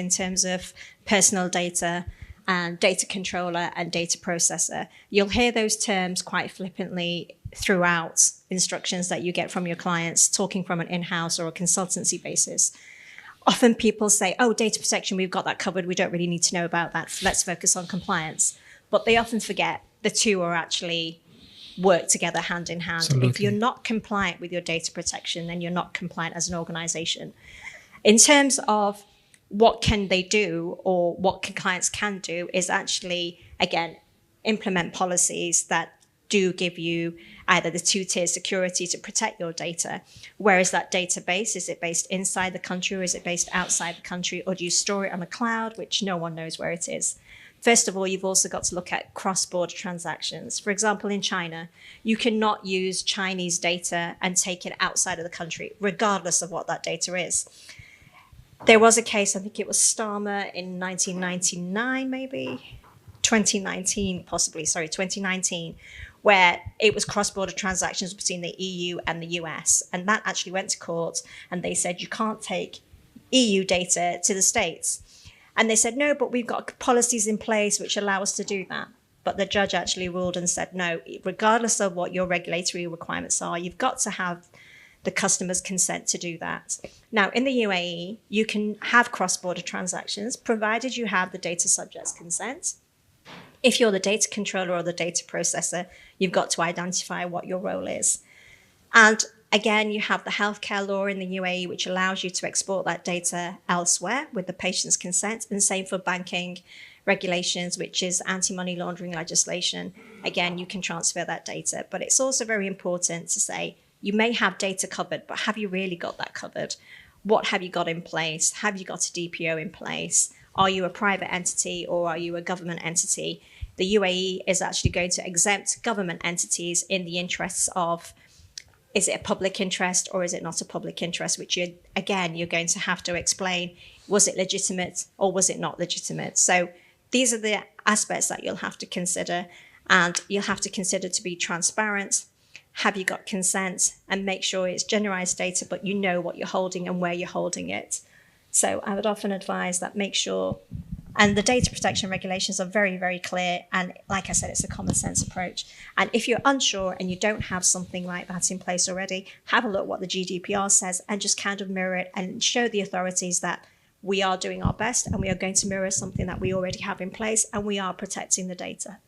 in terms of personal data and data controller and data processor. You'll hear those terms quite flippantly throughout instructions that you get from your clients, talking from an in-house or a consultancy basis. Often people say, oh, data protection, we've got that covered. We don't really need to know about that. Let's focus on compliance. But they often forget the two are actually work together hand in hand. Absolutely. If you're not compliant with your data protection, then you're not compliant as an organization. In terms of what can they do or what clients can do is actually, again, implement policies that do give you either the two-tier security to protect your data. Where is that database? Is it based inside the country or is it based outside the country? Or do you store it on a cloud, which no one knows where it is? First of all, you've also got to look at cross-border transactions. For example, in China, you cannot use Chinese data and take it outside of the country, regardless of what that data is. There was a case, I think it was Starmer in 1999, maybe 2019, possibly, sorry, 2019, where it was cross-border transactions between the EU and the US. And that actually went to court and they said, you can't take EU data to the States. And they said, no, but we've got policies in place which allow us to do that. But the judge actually ruled and said, no, regardless of what your regulatory requirements are, you've got to have the customer's consent to do that. Now, in the UAE, you can have cross-border transactions, provided you have the data subject's consent. If you're the data controller or the data processor, you've got to identify what your role is. And again, you have the healthcare law in the UAE, which allows you to export that data elsewhere with the patient's consent, and same for banking regulations, which is anti-money laundering legislation. Again, you can transfer that data. But it's also very important to say, you may have data covered, but have you really got that covered? What have you got in place? Have you got a DPO in place? Are you a private entity or are you a government entity? The UAE is actually going to exempt government entities in the interests of, is it a public interest or is it not a public interest? Which, you're going to have to explain, was it legitimate or was it not legitimate? So these are the aspects that you'll have to consider, and you'll have to consider to be transparent. Have you got consent? And make sure it's generalized data, but you know what you're holding and where you're holding it. So I would often advise that make sure, and the data protection regulations are very, very clear. And like I said, it's a common sense approach. And if you're unsure and you don't have something like that in place already, have a look what the GDPR says and just kind of mirror it and show the authorities that we are doing our best and we are going to mirror something that we already have in place and we are protecting the data.